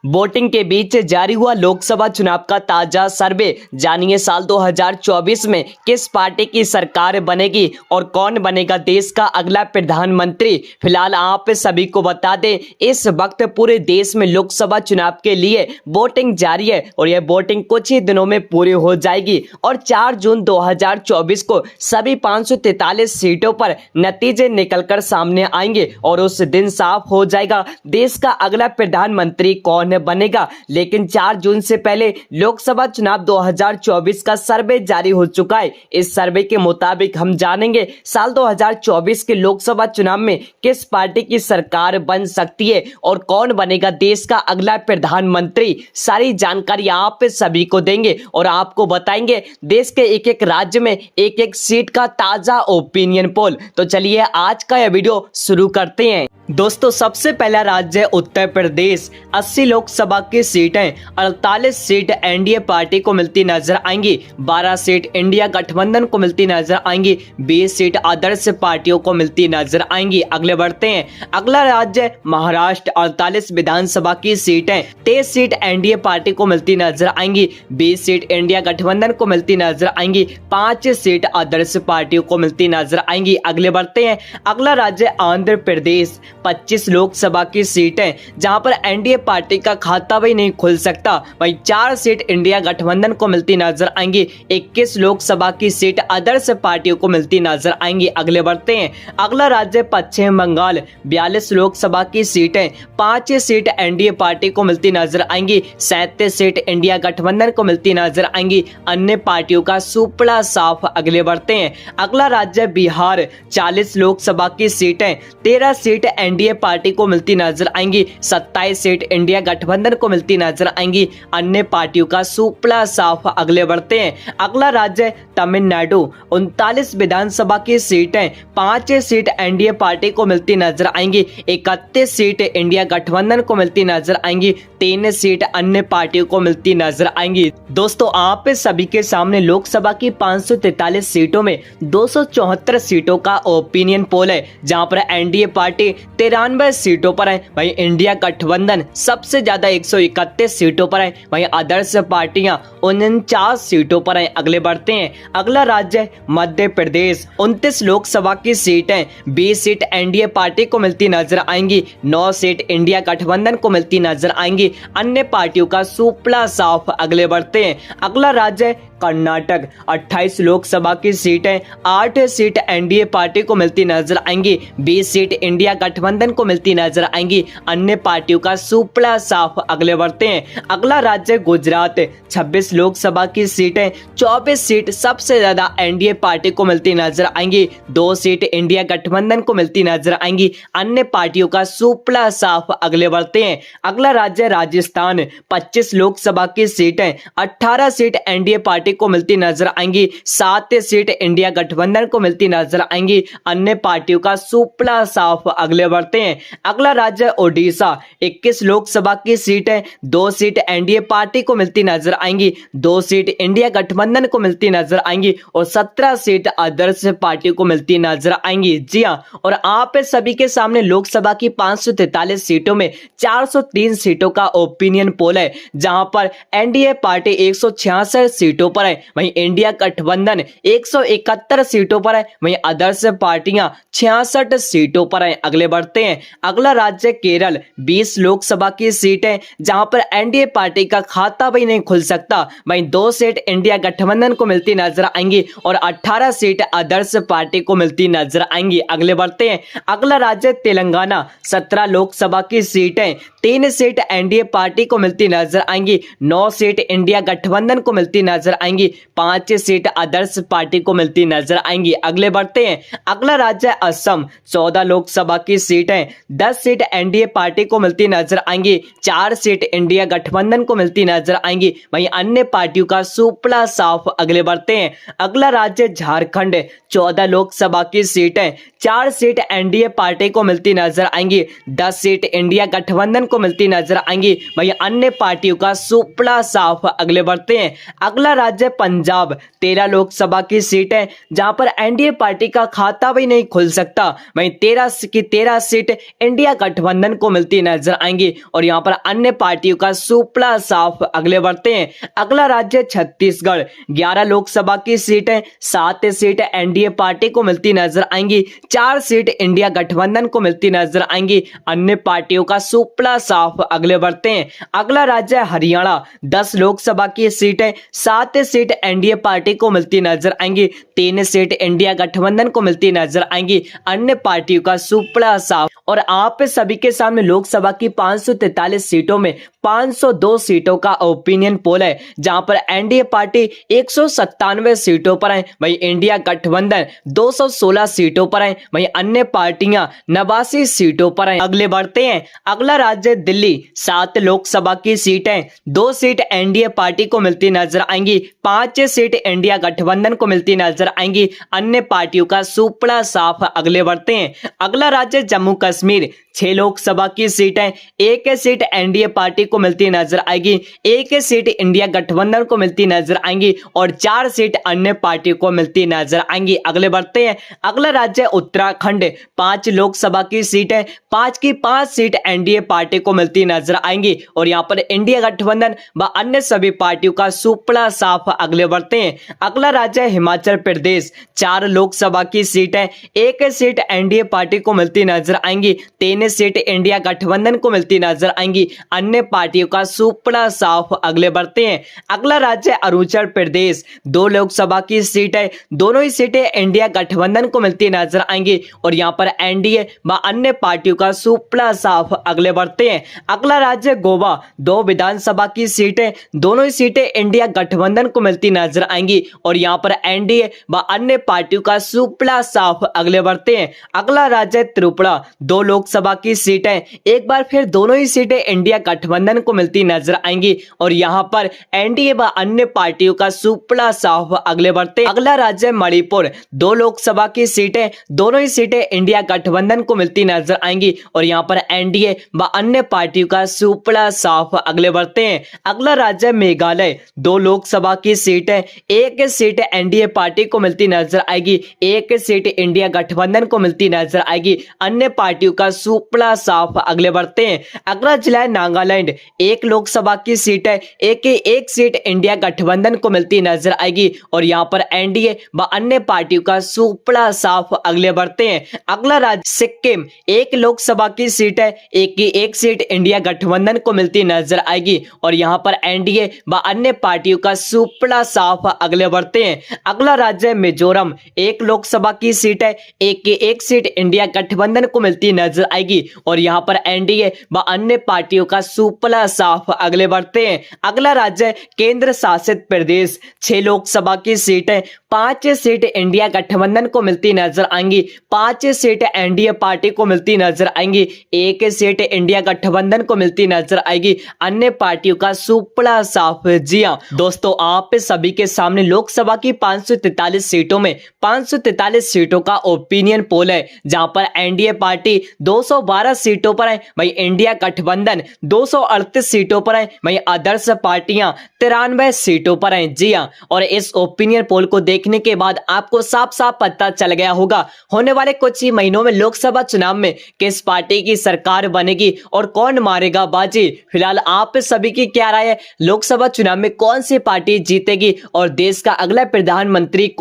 Voting के बीच जारी हुआ लोकसभा चुनाव का ताजा सर्वे। जानिए साल 2024 में किस पार्टी की सरकार बनेगी और कौन बनेगा देश का अगला प्रधानमंत्री। फिलहाल आप सभी को बता दें, इस वक्त पूरे देश में लोकसभा चुनाव के लिए वोटिंग जारी है और यह वोटिंग कुछ ही दिनों में पूरी हो जाएगी और 4 जून 2024 को सभी 543 सीटों पर नतीजे निकलकर सामने आएंगे और उस दिन साफ हो जाएगा देश का अगला प्रधानमंत्री कौन बनेगा। लेकिन 4 जून से पहले लोकसभा चुनाव 2024 का सर्वे जारी हो चुका है। इस सर्वे के मुताबिक हम जानेंगे साल 2024 के लोकसभा चुनाव में किस पार्टी की सरकार बन सकती है और कौन बनेगा देश का अगला प्रधानमंत्री। सारी जानकारी आप सभी को देंगे और आपको बताएंगे देश के एक एक राज्य में एक एक सीट का ताजा ओपिनियन पोल। तो चलिए आज का यह वीडियो शुरू करते हैं। दोस्तों, सबसे पहला राज्य उत्तर प्रदेश। 80 लोकसभा की सीटें, 48 सीट एनडीए पार्टी को मिलती नजर आएंगी, 12 सीट इंडिया गठबंधन को मिलती नजर आएंगी, 20 सीट आदर्श पार्टियों को मिलती नजर आएंगी। अगले बढ़ते हैं। अगला राज्य महाराष्ट्र। 48 विधानसभा की सीटें, 23 सीट एनडीए पार्टी को मिलती नजर आएंगी, 20 सीट इंडिया गठबंधन को मिलती नजर आएंगी, 5 सीट आदर्श पार्टियों को मिलती नजर आएंगी। अगले बढ़ते हैं। अगला राज्य आंध्र प्रदेश। 25 लोकसभा की सीटें, जहां पर एनडीए पार्टी का खाता भी नहीं खुल सकता, वहीं 4 सीट इंडिया गठबंधन को मिलती नजर आएंगी, 21 लोकसभा की सीट आदर्श पार्टियों को मिलती नजर आएंगी। अगले बढ़ते हैं। अगला राज्य पश्चिम बंगाल। 42 लोकसभा की सीटें, 5 सीट एनडीए पार्टी को मिलती नजर आएंगी, 37 सीट इंडिया गठबंधन को मिलती नजर आएंगी, अन्य पार्टियों का सुपड़ा साफ। अगले बढ़ते हैं। अगला राज्य बिहार। 40 लोकसभा की सीटें, 13 सीट एनडीए पार्टी को मिलती नजर आएंगी, 27 सीट इंडिया गठबंधन को मिलती नजर आएंगी, अन्य पार्टियों का सुपड़ा साफ। अगले बढ़ते हैं। अगला राज्य तमिलनाडु। 39 विधानसभा की सीटें, 5 सीट एनडीए पार्टी को मिलती नजर आएंगी, 31 सीट इंडिया गठबंधन को मिलती नजर आएंगी, 3 सीट अन्य पार्टियों को मिलती नजर आएंगी। दोस्तों, आप सभी के सामने लोकसभा की 543 सीटों में 274 सीटों का ओपिनियन पोल है, जहां पर एनडीए पार्टी 93 सीटों पर है, वहीं इंडिया गठबंधन सबसे ज्यादा 131 सीटों पर है, वहीं आदर्श पार्टियां 49 सीटों पर है। अगले बढ़ते हैं। अगला राज्य मध्य प्रदेश। 29 लोकसभा की सीटें, 20 सीट एनडीए पार्टी को मिलती नजर आएंगी, 9 सीट इंडिया गठबंधन को मिलती नजर आएंगी, अन्य पार्टियों का सुपड़ा साफ। अगले बढ़ते हैं। अगला राज्य कर्नाटक। 28 लोकसभा की सीटें, 8 सीट एनडीए पार्टी को मिलती नजर आएंगी, 20 सीट इंडिया गठबंधन को मिलती नजर आएंगी, अन्य पार्टियों का सुपड़ा साफ। अगले बढ़ते हैं। अगला राज्य गुजरात। 26 लोकसभा की सीटें, 24 सीट सबसे ज्यादा एनडीए पार्टी को मिलती नजर आएंगी, 2 सीट इंडिया गठबंधन को मिलती नजर आएंगी, अन्य पार्टियों का सुपड़ा साफ। अगले बढ़ते हैं। अगला राज्य राजस्थान। 25 लोकसभा की सीटें, 18 सीट एनडीए पार्टी को मिलती नजर आएंगी, 7 सीट इंडिया गठबंधन को मिलती नजर आएंगी, अन्य पार्टियों का सुपड़ा साफ। अगले बढ़ते हैं। अगला राज्य ओडिशा। 21 लोकसभा की सीटें, 2 सीट एनडीए पार्टी को मिलती नजर आएंगी, 2 सीट इंडिया गठबंधन को मिलती नजर आएंगी और 17 सीट आदर्श पार्टी को मिलती नजर आएंगी। जी हां, और आप सभी के सामने लोकसभा की 543 सीटों में 403 सीटों का ओपिनियन पोल है, जहां पर एनडीए पार्टी 166 सीटों पर है, वहीं इंडिया गठबंधन 171 सीटों पर है, वहीं आदर्श पार्टियां 66 सीटों पर है। अगले बढ़ते हैं। अगला राज्य केरल। 20 लोकसभा की सीटें, जहां पर एनडीए पार्टी का खाता भी नहीं खुल सकता, वहीं 2 सीट इंडिया गठबंधन को मिलती नजर आएंगी और 18 सीट आदर्श पार्टी को मिलती नजर आएंगी। अगले बढ़ते हैं। अगला राज्य तेलंगाना। 17 लोकसभा की सीटें, 3 सीट एनडीए पार्टी को मिलती नजर आएंगी, 9 सीट इंडिया गठबंधन को मिलती नजर आएंगी, 5 सीट आदर्श पार्टी को मिलती नजर आएंगी। अगले बढ़ते हैं। अगला राज्य असम। 14 लोकसभा की सीटें, 10 सीट एनडीए पार्टी को मिलती नजर आएंगी, 4 सीट इंडिया गठबंधन को मिलती नजर आएंगी, वहीं अन्य पार्टियों का सुपड़ा साफ। अगले बढ़ते हैं। अगला राज्य झारखंड। 14 लोकसभा की सीटें, 4 सीट एनडीए पार्टी को मिलती नजर आएंगी, 10 सीट इंडिया गठबंधन को मिलती नजर आएंगी, वहीं अन्य पार्टियों का सुपड़ा साफ। अगले बढ़ते हैं। अगला राज्य राज्य पंजाब 13 लोकसभा की सीटें जहां पर एनडीए पार्टी का खाता भी नहीं खुल सकता, वहीं 13 की 13 सीट इंडिया गठबंधन को मिलती नजर आएंगी और यहां पर अन्य पार्टियों का सुपड़ा साफ। अगले बढ़ते हैं, अगला राज्य छत्तीसगढ़ 11 लोकसभा की सीटें 7 सीट एनडीए पार्टी को मिलती नजर आएंगी, 4 सीट इंडिया गठबंधन को मिलती नजर आएंगी, अन्य पार्टियों का सुपड़ा साफ। अगले बढ़ते हैं, अगला राज्य हरियाणा 10 लोकसभा की सीटें 7 सीट एनडीए पार्टी को मिलती नजर आएंगी, 3 सीट इंडिया गठबंधन को मिलती नजर आएंगी, अन्य पार्टियों का सुपड़ा साफ। और आप सभी के सामने लोकसभा की 543 सीटों में 502 सीटों का ओपिनियन पोल है, जहां पर एनडीए पार्टी 197 सीटों पर है, वहीं इंडिया गठबंधन 216 सीटों पर है, वहीं अन्य पार्टियां 89 सीटों पर हैं। अगले बढ़ते हैं, अगला राज्य दिल्ली 7 लोकसभा की सीटें 2 सीट एनडीए पार्टी को मिलती नजर आएंगी, 5 सीट इंडिया गठबंधन को मिलती नजर आएंगी, अन्य पार्टियों का सुपड़ा साफ। अगले बढ़ते हैं, अगला राज्य जम्मू कश्मीर 6 लोकसभा की सीटें 1 सीट एनडीए पार्टी को मिलती नजर आएगी, 1 सीट इंडिया गठबंधन को मिलती नजर आएंगी और 4 सीट अन्य पार्टी को मिलती नजर आएंगी। अगले बढ़ते हैं, अगला राज्य उत्तराखंड 5 लोकसभा की सीटें 5 की 5 सीट एनडीए पार्टी को मिलती नजर आएंगी और यहां पर इंडिया गठबंधन व अन्य सभी पार्टियों का सुपड़ा साफ। अगले बढ़ते हैं, अगला राज्य हिमाचल प्रदेश 4 लोकसभा की सीटें 1 सीट एनडीए पार्टी को मिलती नजर आएंगी, 3 सीट इंडिया गठबंधन को मिलती नजर आएंगी, अन्य पार्टियों का सुपड़ा साफ। अगले बढ़ते हैं, अगला राज्य अरुणाचल प्रदेश 2 लोकसभा की सीटें दोनों ही सीटें इंडिया गठबंधन को मिलती नजर आएंगी और यहां पर एनडीए व अन्य पार्टियों का सुपड़ा साफ। अगले बढ़ते हैं, अगला राज्य गोवा 2 विधानसभा की सीटें दोनों ही सीटें इंडिया गठबंधन को मिलती नजर आएंगी और यहां पर एनडीए व अन्य पार्टियों का सुपड़ा साफ। अगले बढ़ते हैं, अगला राज्य त्रिपुरा 2 लोकसभा की सीटें एक बार फिर दोनों ही सीटें इंडिया गठबंधन को मिलती नजर आएंगी और यहां पर एनडीए व अन्य पार्टियों का सुपड़ा साफ। अगले बढ़ते, अगला राज्य मणिपुर 2 लोकसभा की सीटें दोनों ही सीटें इंडिया गठबंधन को मिलती नजर आएंगी और यहां पर एनडीए व अन्य पार्टियों का सुपड़ा साफ। अगले बढ़ते हैं, अगला राज्य मेघालय 2 लोकसभा की सीटें 1 सीट एनडीए पार्टी को मिलती नजर आएगी, 1 सीट इंडिया गठबंधन को मिलती नजर आएगी, अन्य पार्टियों का सुपड़ा साफ। अगले बढ़ते हैं, अगला जिला है नागालैंड 1 लोकसभा की सीट है 1 सीट इंडिया गठबंधन को मिलती नजर आएगी और यहां पर एनडीए व अन्य पार्टियों का सुपड़ा साफ। अगले बढ़ते हैं, अगला राज्य सिक्किम 1 लोकसभा की सीट है 1 सीट इंडिया गठबंधन को मिलती नजर आएगी और यहां पर एनडीए व अन्य पार्टियों का सुपड़ा साफ। अगले बढ़ते हैं, अगला राज्य मिजोरम 1 लोकसभा की सीट है 1 सीट इंडिया गठबंधन को मिलती नजर आएगी और यहां पर एनडीए व अन्य पार्टियों का सुपड़ा साफ। अगले बढ़ते हैं, अगला राज्य केंद्र शासित प्रदेश 6 लोकसभा की सीटें 5 सीट इंडिया गठबंधन को मिलती नजर आएंगी, 5 सीट एनडीए पार्टी को मिलती नजर आएंगी, 1 सीट इंडिया गठबंधन को मिलती नजर आएगी, अन्य पार्टियों का सुपड़ा साफ। जी हां दोस्तों, आप सभी के सामने लोकसभा की 543 सीटों में 543 सीटों का ओपिनियन पोल है, जहां पर एनडीए पार्टी 212 सीटों पर है, वहीं इंडिया गठबंधन 238 सीटों पर है, वहीं आदर्श पार्टियां 93 सीटों पर हैं। जी हां, और इस ओपिनियन पोल को देखने के बाद आपको साफ साफ पता चल गया होगा होने वाले कुछ ही महीनों में लोकसभा चुनाव में किस पार्टी की सरकार बनेगी और कौन मारेगा बाजी। फिलहाल आप सभी की क्या राय है, लोकसभा चुनाव में कौन सी पार्टी जीतेगी और देश का अगला प्रधानमंत्री कौन